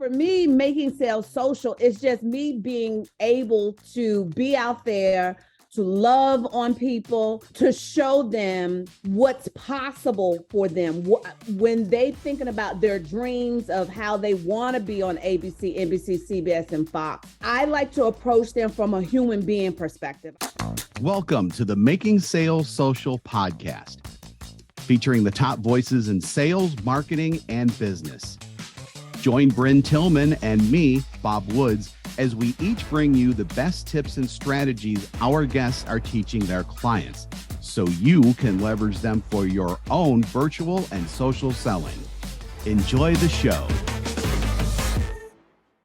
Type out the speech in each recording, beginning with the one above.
For me, making sales social is just me being able to be out there, to love on people, to show them what's possible for them. When they thinking about their dreams of how they want to be on ABC, NBC, CBS, and Fox, I like to approach them from a human being perspective. Welcome to the Making Sales Social podcast, featuring the top voices in sales, marketing, and business. Join Bryn Tillman and me, Bob Woods, as we each bring you the best tips and strategies our guests are teaching their clients, so you can leverage them for your own virtual and social selling. Enjoy the show.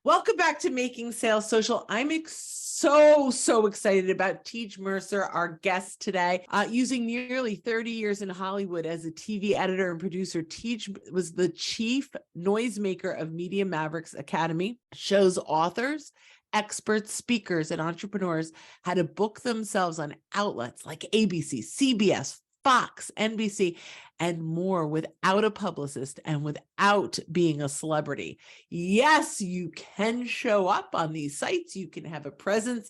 Welcome back to Making Sales Social. I'm so excited about TeeJ Mercer, our guest today. Using nearly 30 years in Hollywood as a TV editor and producer, TeeJ was the chief noisemaker of Media Mavericks Academy, shows authors, experts, speakers, and entrepreneurs how to book themselves on outlets like ABC, CBS, Fox, NBC, and more without a publicist and without being a celebrity. Yes, you can show up on these sites. You can have a presence.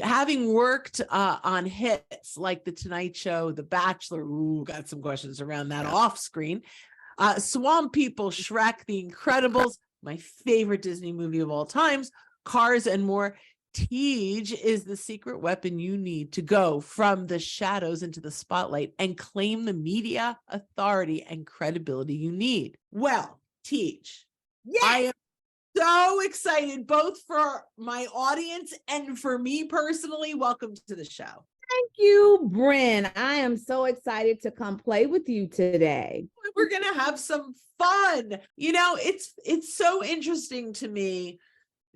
Having worked on hits like The Tonight Show, The Bachelor, got some questions around that off screen, Swamp People, Shrek, The Incredibles, my favorite Disney movie of all times, Cars, and more. TeeJ is the secret weapon you need to go from the shadows into the spotlight and claim the media authority and credibility you need. Well, TeeJ, yes. I am so excited both for my audience and for me personally. Welcome to the show. Thank you, Bryn. I am so excited to come play with you today. We're going to have some fun. You know, it's so interesting to me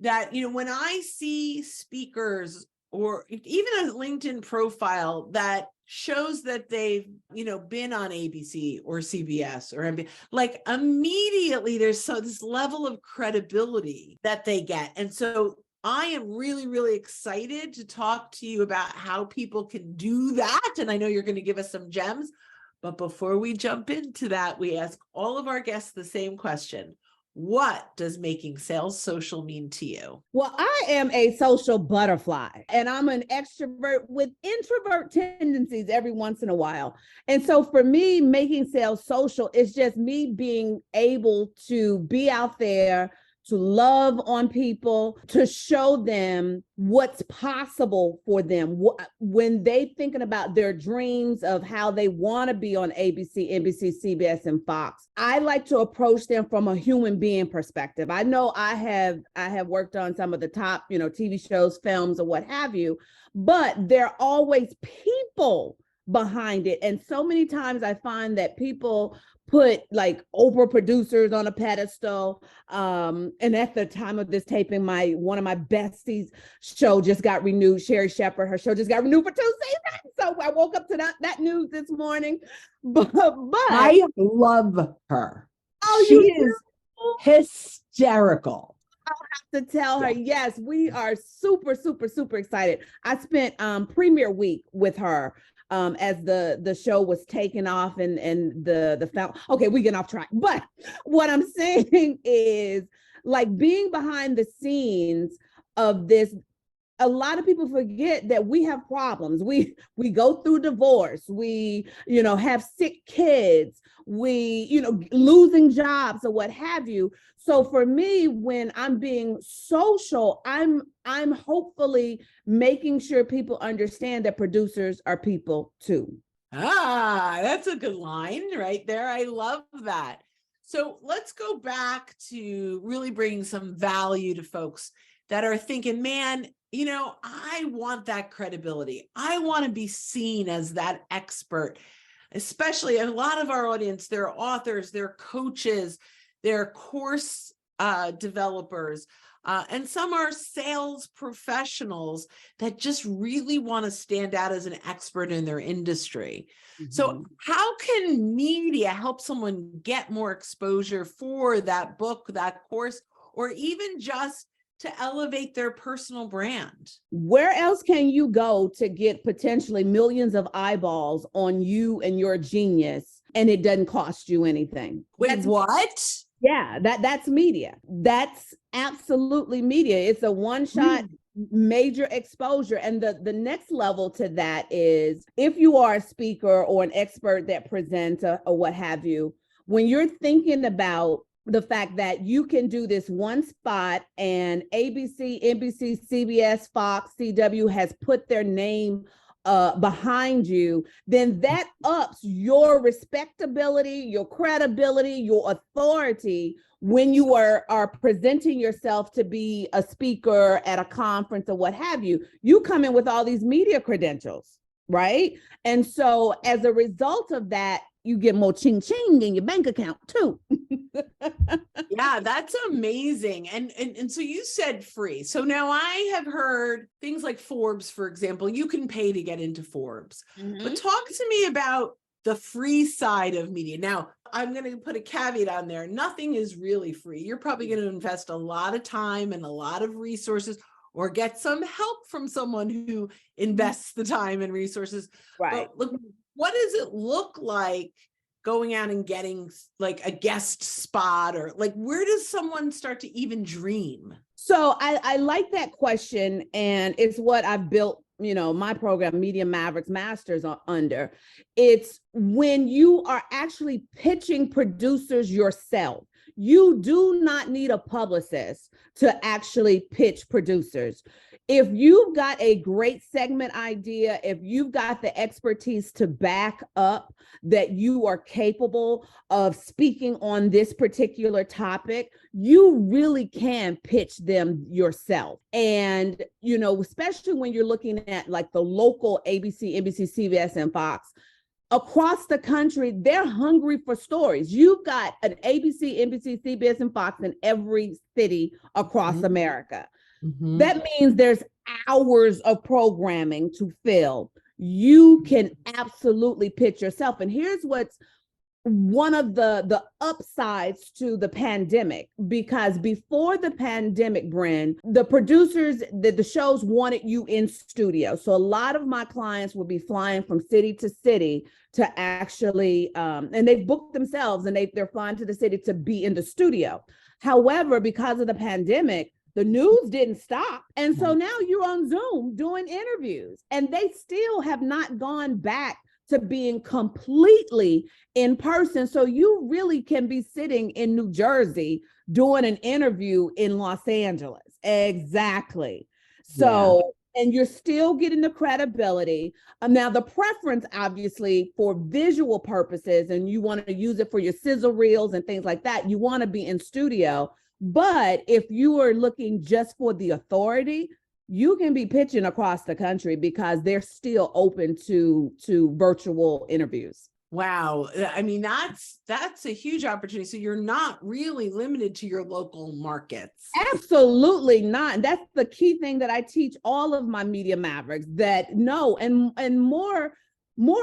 that, you know, when I see speakers or even a LinkedIn profile that shows that they've, you know, been on ABC or CBS or NBC, like immediately there's this level of credibility that they get. And so I am really excited to talk to you about how people can do that. And I know you're going to give us some gems. But before we jump into that, we ask all of our guests the same question. What does making sales social mean to you? Well, I am a social butterfly and I'm an extrovert with introvert tendencies every once in a while. And so for me, making sales social is just me being able to be out there, to love on people, to show them what's possible for them. When they thinking about their dreams of how they want to be on ABC, NBC, CBS, and Fox, I like to approach them from a human being perspective. I know I have worked on some of the top, you know, TV shows, films, or what have you, but there are always people behind it. And so many times I find that people put like Oprah producers on a pedestal. And at the time of this taping, one of my besties' show just got renewed. Sherry Shepherd, her show just got renewed for 2 seasons. So I woke up to that news this morning. But I love her. Oh, she is hysterical. I'll have to tell her, yes, we are super excited. I spent premiere week with her. As the show was taken off and the found. Okay, we get off track. But what I'm saying is, like, being behind the scenes of this, a lot of people forget that we have problems. We go through divorce. We, you know, have sick kids. We, you know, losing jobs or what have you. So for me, when I'm being social, I'm hopefully making sure people understand that producers are people too. That's a good line right there. I love that. So let's go back to really bringing some value to folks that are thinking, man, you know, I want that credibility. I want to be seen as that expert, especially a lot of our audience, they're authors, they're coaches, they're course developers, and some are sales professionals that just really want to stand out as an expert in their industry. Mm-hmm. So how can media help someone get more exposure for that book, that course, or even just to elevate their personal brand? Where else can you go to get potentially millions of eyeballs on you and your genius, and it doesn't cost you anything? Wait, what? Yeah, that's media. That's absolutely media. It's a one-shot major exposure. And the next level to that is if you are a speaker or an expert that presents or what have you, when you're thinking about the fact that you can do this one spot and ABC, NBC, CBS, Fox, CW has put their name behind you, then that ups your respectability, your credibility, your authority when you are presenting yourself to be a speaker at a conference or what have you. You come in with all these media credentials, right? And so as a result of that, you get more ching ching in your bank account too. Yeah, that's amazing. And so you said free. So now I have heard things like Forbes, for example, you can pay to get into Forbes. But talk to me about the free side of media. Now, I'm going to put a caveat on there. Nothing is really free. You're probably going to invest a lot of time and a lot of resources, or get some help from someone who invests the time and resources. Right. But look, what does it look like going out and getting like a guest spot, or like, where does someone start to even dream? So I like that question. And it's what I've built, my program, Media Mavericks Masters, under. It's when you are actually pitching producers yourself. You do not need a publicist to actually pitch producers. If you've got a great segment idea, if you've got the expertise to back up that you are capable of speaking on this particular topic, you really can pitch them yourself. And, especially when you're looking at like the local ABC, NBC, CBS, and Fox, across the country, they're hungry for stories. You've got an ABC, NBC, CBS, and Fox in every city across America. That means there's hours of programming to fill. You can absolutely pitch yourself. And here's what's one of the upsides to the pandemic, because before the pandemic, Bryn, the producers, the shows wanted you in studio. So a lot of my clients would be flying from city to city to actually, and they've booked themselves and they're flying to the city to be in the studio. However, because of the pandemic, the news didn't stop. And so now you're on Zoom doing interviews, and they still have not gone back to being completely in person. So you really can be sitting in New Jersey doing an interview in Los Angeles. Exactly. So, and you're still getting the credibility. Now the preference, obviously, for visual purposes, and you want to use it for your sizzle reels and things like that, you want to be in studio. But if you are looking just for the authority, you can be pitching across the country because they're still open to virtual interviews. Wow. I mean, that's a huge opportunity. So you're not really limited to your local markets. Absolutely not. And that's the key thing that I teach all of my media mavericks, that no, and more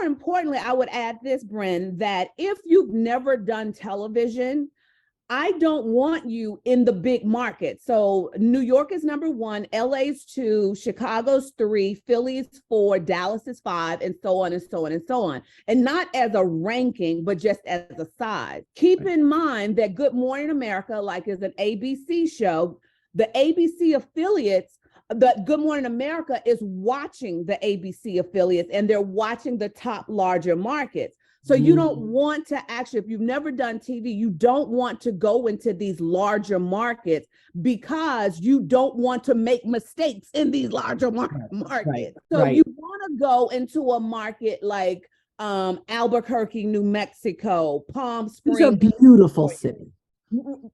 importantly, I would add this, Bryn, that if you've never done television, I don't want you in the big market. So New York is number 1, LA's 2, Chicago's 3, Philly's 4, Dallas is 5, and so on and so on and so on. And not as a ranking, but just as a size. Keep in mind that Good Morning America, like, is an ABC show. The ABC affiliates, the Good Morning America is watching the ABC affiliates, and they're watching the top larger markets. So you don't want to actually, if you've never done TV, you don't want to go into these larger markets because you don't want to make mistakes in these larger markets. So you want to go into a market like Albuquerque, New Mexico, Palm Springs. It's a beautiful city.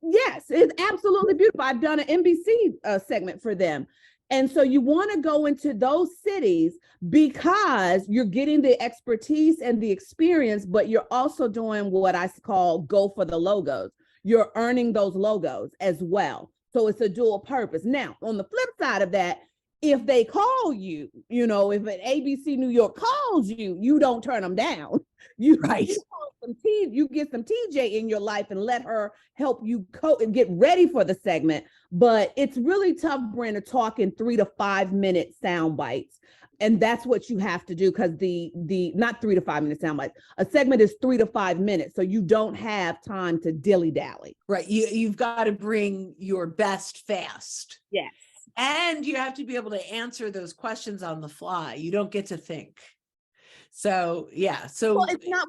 Yes, it's absolutely beautiful. I've done an NBC segment for them. And so you want to go into those cities because you're getting the expertise and the experience, but you're also doing what I call go for the logos. You're earning those logos as well. So it's a dual purpose. Now, on the flip side of that, if they call you, if an ABC New York calls you, you don't turn them down. You get some TeeJ in your life and let her help you get ready for the segment. But it's really tough, Brenda, to talk in 3 to 5 minute sound bites. And that's what you have to do, because the not 3 to 5 minutes sound like a segment is 3 to 5 minutes. So you don't have time to dilly-dally. Right. You've got to bring your best fast. Yes. And you have to be able to answer those questions on the fly. You don't get to think. So yeah. So well, it's not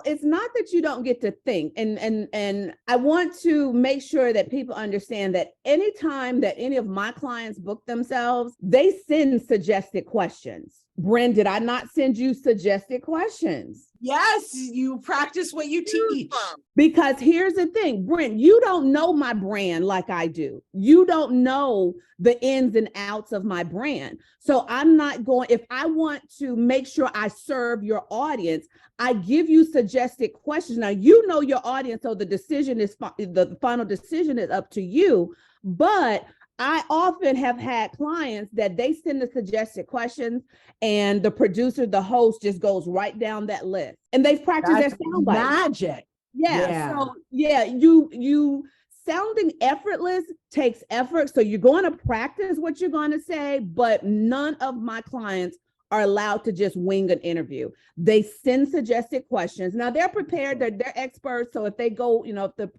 it's not that you don't get to think. And I want to make sure that people understand that anytime that any of my clients book themselves, they send suggested questions. Bryn, did I not send you suggested questions? yes, you practice what you teach. Because here's the thing, Brent, you don't know my brand like I do. You don't know the ins and outs of my brand. So I'm not going, if I want to make sure I serve your audience, I give you suggested questions. Now, you know your audience, so the decision is, the final decision is up to you. But I often have had clients that they send the suggested questions and the producer, the host just goes right down that list. And they've practiced their sound bites. Magic. Yeah. So yeah, you sounding effortless takes effort. So you're going to practice what you're going to say, but none of my clients are allowed to just wing an interview. They send suggested questions. Now they're prepared, they're experts. So if they go,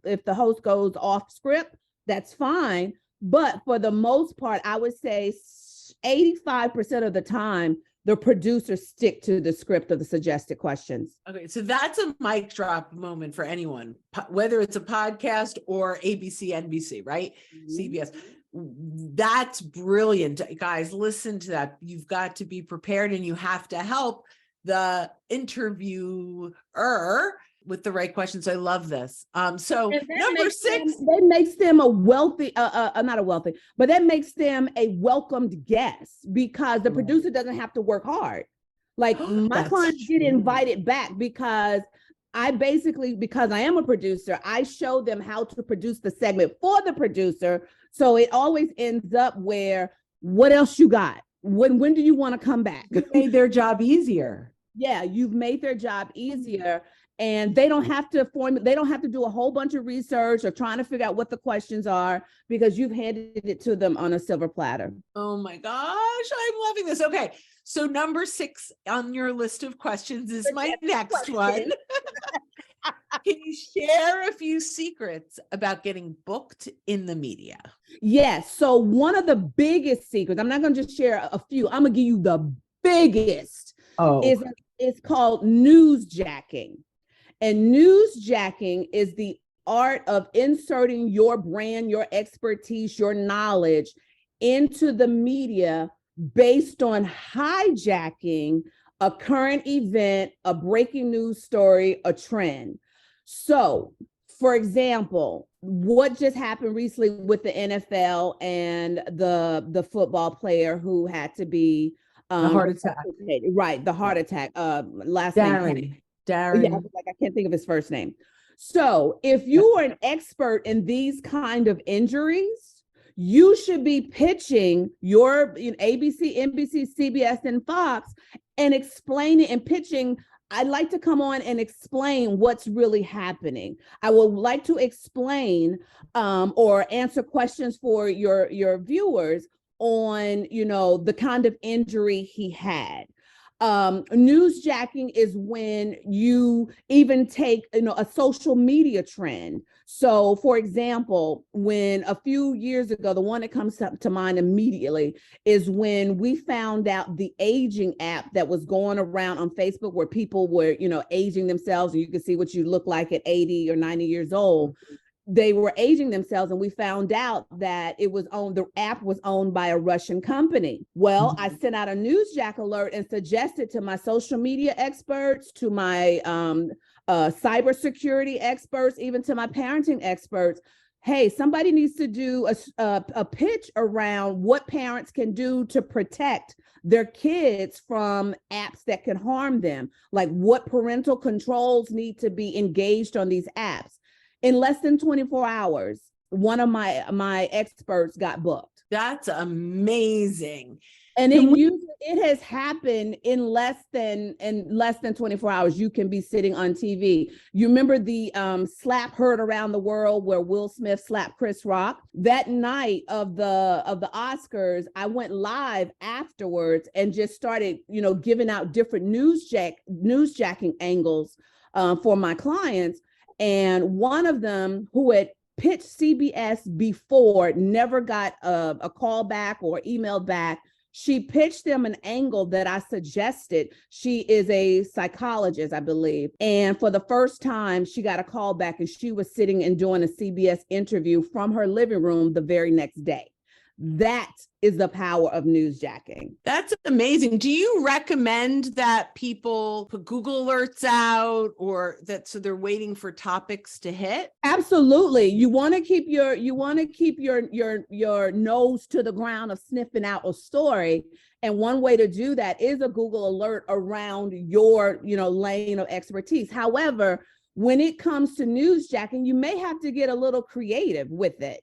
if the host goes off script, that's fine. But for the most part, I would say 85% of the time, the producers stick to the script of the suggested questions. Okay, so that's a mic drop moment for anyone, whether it's a podcast or ABC, NBC, right? Mm-hmm. CBS. That's brilliant. Guys, listen to that. You've got to be prepared, and you have to help the interviewer with the right questions. I love this. So number 6, that makes them a wealthy, not a wealthy, but that makes them a welcomed guest, because the producer doesn't have to work hard. Like my clients get invited back because because I am a producer, I show them how to produce the segment for the producer. So it always ends up where, what else you got? When do you want to come back? You made their job easier. Yeah, you've made their job easier. And they don't have to they don't have to do a whole bunch of research or trying to figure out what the questions are, because you've handed it to them on a silver platter. Oh my gosh, I'm loving this. Okay, so number 6 on your list of questions is my next one. Can you share a few secrets about getting booked in the media? Yes. So one of the biggest secrets, I'm not going to just share a few, I'm going to give you the biggest, is called newsjacking. And newsjacking is the art of inserting your brand, your expertise, your knowledge into the media based on hijacking a current event, a breaking news story, a trend. So, for example, what just happened recently with the NFL and the football player who had to be the heart attack. Right, the heart attack. Last name. Darren. Yeah, I can't think of his first name. So if you are an expert in these kind of injuries, you should be pitching your ABC, NBC, CBS, and Fox and explaining and pitching. I'd like to come on and explain what's really happening. I would like to explain or answer questions for your viewers on, the kind of injury he had. Newsjacking is when you even take, a social media trend. So for example, when a few years ago, the one that comes to mind immediately is when we found out the aging app that was going around on Facebook, where people were, aging themselves, and you can see what you look like at 80 or 90 years old. They were aging themselves, and we found out that the app was owned by a Russian company. Well, I sent out a newsjack alert and suggested to my social media experts, to my cybersecurity experts, even to my parenting experts, hey, somebody needs to do a pitch around what parents can do to protect their kids from apps that can harm them, like what parental controls need to be engaged on these apps. In less than 24 hours, one of my experts got booked. That's amazing. And it has happened in less than 24 hours. You can be sitting on TV. You remember the slap heard around the world where Will Smith slapped Chris Rock? That night of the Oscars, I went live afterwards and just started, giving out different newsjacking angles for my clients. And one of them, who had pitched CBS before, never got a call back or email back. She pitched them an angle that I suggested. She is a psychologist, I believe. And for the first time, she got a call back, and she was sitting and doing a CBS interview from her living room the very next day. That is the power of newsjacking. That's amazing. Do you recommend that people put Google alerts out, or that so they're waiting for topics to hit? Absolutely. You want to keep your nose to the ground of sniffing out a story. And one way to do that is a Google alert around your, lane of expertise. However, when it comes to newsjacking, you may have to get a little creative with it,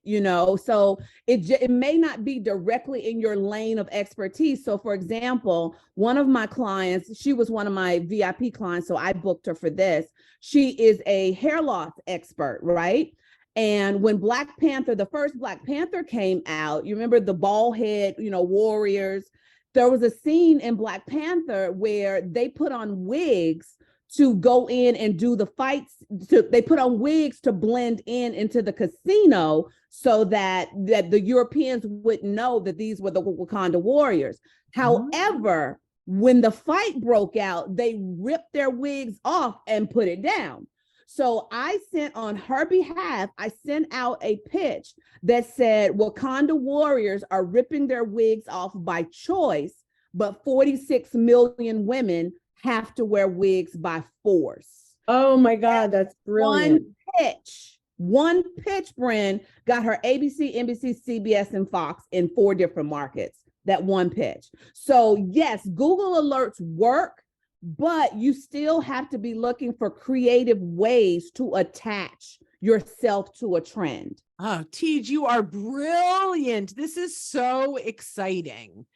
so it may not be directly in your lane of expertise. So for example, one of my clients, she was one of my VIP clients, so I booked her for this. She is a hair loss expert, right? And when the first Black Panther came out, you remember the bald head, warriors. There was a scene in Black Panther where they put on wigs to go in and do the fights. They put on wigs to blend into the casino so that the Europeans wouldn't know that these were the Wakanda warriors. However, when the fight broke out, they ripped their wigs off and put it down. So I sent, on her behalf, I sent out a pitch that said Wakanda warriors are ripping their wigs off by choice, but 46 million women have to wear wigs by force. Oh my God, that's brilliant. One pitch, Bren, got her ABC, NBC, CBS, and Fox in 4 different markets, that one pitch. So yes, Google alerts work, but you still have to be looking for creative ways to attach yourself to a trend. Oh, TeeJ, you are brilliant. This is so exciting.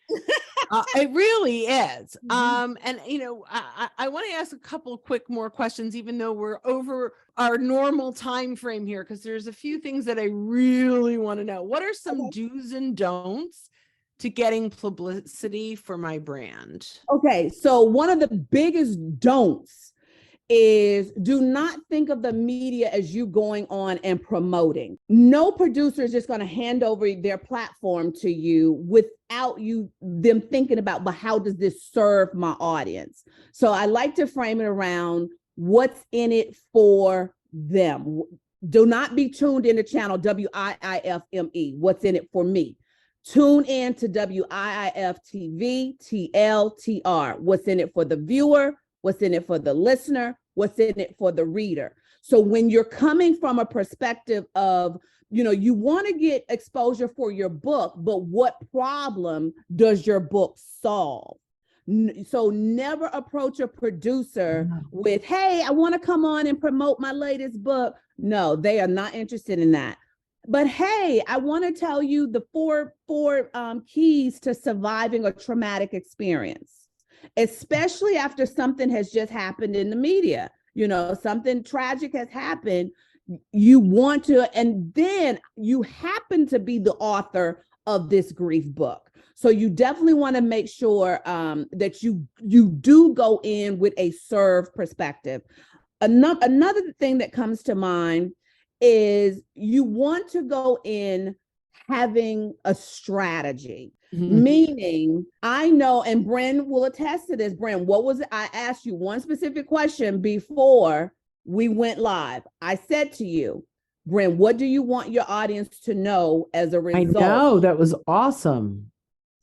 It really is. And I want to ask a couple more questions, even though we're over our normal time frame here, because there's a few things that I really want to know. What are some do's and don'ts to getting publicity for my brand? Okay, so one of the biggest don'ts is do not think of the media as you going on and promoting. No producer is just going to hand over their platform to you without them thinking about, but how does this serve my audience? So I like to frame it around what's in it for them. Do not be tuned into channel WIIFME. What's in it for me? Tune in to WIIF TV, TLTR. What's in it for the viewer? What's in it for the listener? What's in it for the reader? So when you're coming from a perspective of, you want to get exposure for your book, but what problem does your book solve? So never approach a producer with, hey, I want to come on and promote my latest book. No, they are not interested in that. But hey, I want to tell you the four keys to surviving a traumatic experience, especially after something has just happened in the media. Something tragic has happened. You want to, and then you happen to be the author of this grief book. So you definitely want to make sure that you do go in with a serve perspective. Another thing that comes to mind is you want to go in having a strategy. Meaning, I know, and Bren will attest to this. Bren, what was it? I asked you one specific question before we went live. I said to you, Bren, what do you want your audience to know as a result? I know, that was awesome.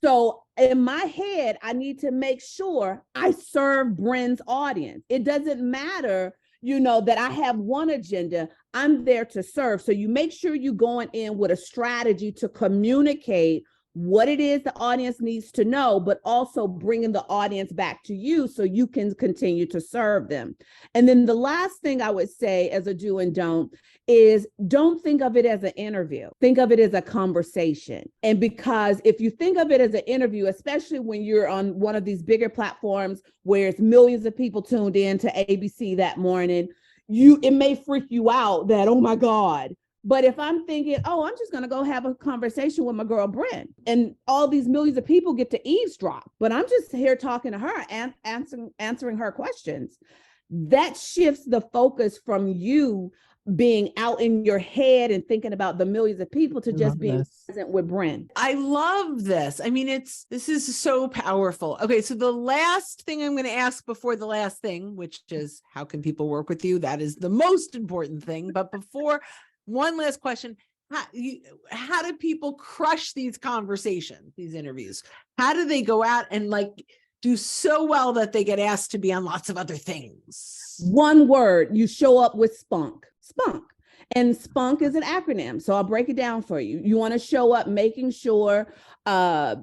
So in my head, I need to make sure I serve Bren's audience. It doesn't matter, that I have one agenda. I'm there to serve. So you make sure you're going in with a strategy to communicate what it is the audience needs to know, but also bringing the audience back to you so you can continue to serve them. And then the last thing I would say as a do and don't is don't think of it as an interview. Think of it as a conversation. And because if you think of it as an interview, especially when you're on one of these bigger platforms where it's millions of people tuned in to ABC that morning, it may freak you out that, oh my God. But if I'm thinking, oh, I'm just going to go have a conversation with my girl, Brent, and all these millions of people get to eavesdrop, but I'm just here talking to her and answering her questions. That shifts the focus from you being out in your head and thinking about the millions of people to just being present with Brent. I love this. I mean, this is so powerful. Okay, so the last thing I'm going to ask before the last thing, which is how can people work with you? That is the most important thing. But before, one last question. How do people crush these conversations, these interviews? How do they go out and do so well that they get asked to be on lots of other things? One word, you show up with SPUNK. SPUNK. And SPUNK is an acronym. So I'll break it down for you. You want to show up making sure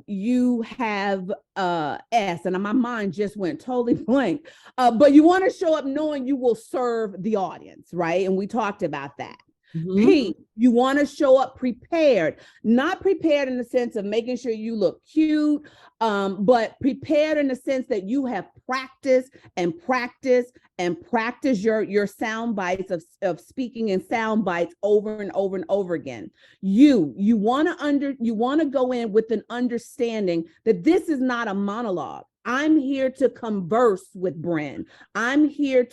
you have S, and my mind just went totally blank. But you want to show up knowing you will serve the audience, right? And we talked about that. Mm-hmm. P, you want to show up prepared, not prepared in the sense of making sure you look cute, but prepared in the sense that you have practiced your sound bites of speaking in sound bites over and over and over again. You want to go in with an understanding that this is not a monologue. I'm here to converse with Bren. I'm here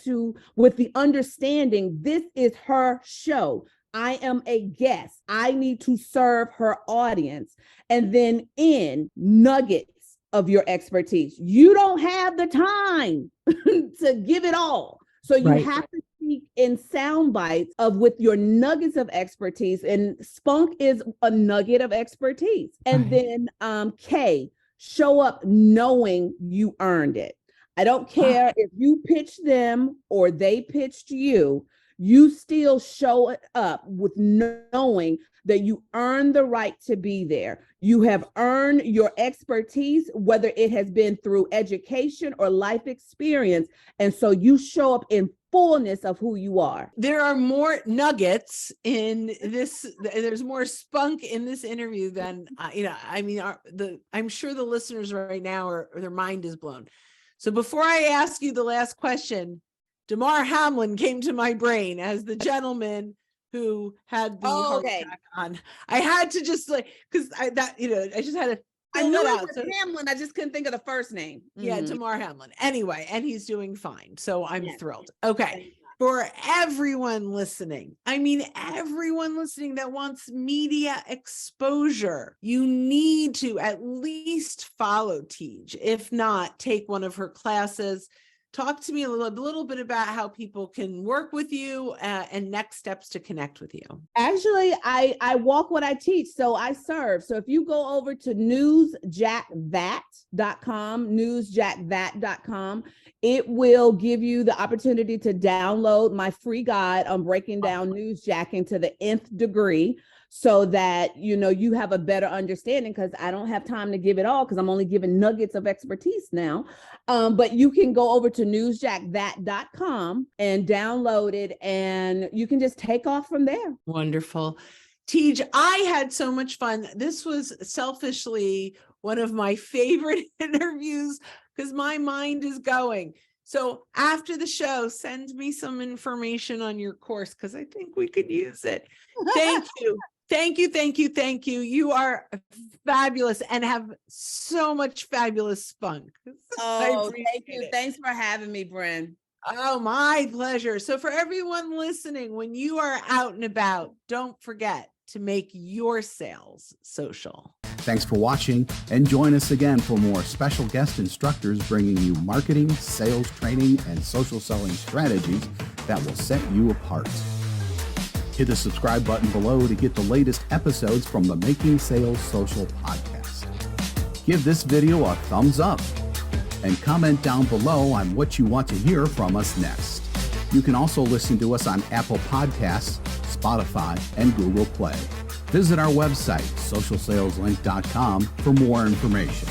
with the understanding this is her show. I am a guest. I need to serve her audience. And then in nuggets of your expertise. You don't have the time to give it all. So you have to speak in sound bites with your nuggets of expertise. And SPUNK is a nugget of expertise. And then K, show up knowing you earned it. I don't care if you pitch them or they pitched you, you still show it up with knowing that you earn the right to be there. You have earned your expertise, whether it has been through education or life experience. And so you show up in fullness of who you are. There are more nuggets in this. There's more spunk in this interview than, I'm sure the listeners right now or their mind is blown. So before I ask you the last question, Damar Hamlin came to my brain as the gentleman who had the heart attack on. I had to just because I just had to. I knew it was Hamlin. I just couldn't think of the first name. Yeah, Damar Hamlin. Anyway, and he's doing fine. So I'm thrilled. Okay. For everyone listening, everyone listening that wants media exposure, you need to at least follow TeeJ. If not, take one of her classes. Talk to me a little bit about how people can work with you and next steps to connect with you. Actually, I walk what I teach, so I serve. So if you go over to newsjackthat.com, it will give you the opportunity to download my free guide on breaking down newsjacking to the nth degree, so that you have a better understanding, because I don't have time to give it all because I'm only giving nuggets of expertise now. But you can go over to newsjackthat.com and download it, and you can just take off from there. Wonderful. TeeJ, I had so much fun. This was selfishly one of my favorite interviews because my mind is going. So after the show, send me some information on your course because I think we could use it. Thank you. Thank you. Thank you. Thank you. You are fabulous and have so much fabulous spunk. Oh, thank you. Thanks for having me, Bren. Oh, my pleasure. So for everyone listening, when you are out and about, don't forget to make your sales social. Thanks for watching, and join us again for more special guest instructors bringing you marketing, sales training, and social selling strategies that will set you apart. Hit the subscribe button below to get the latest episodes from the Making Sales Social podcast. Give this video a thumbs up and comment down below on what you want to hear from us next. You can also listen to us on Apple Podcasts, Spotify, and Google Play. Visit our website, socialsaleslink.com, for more information.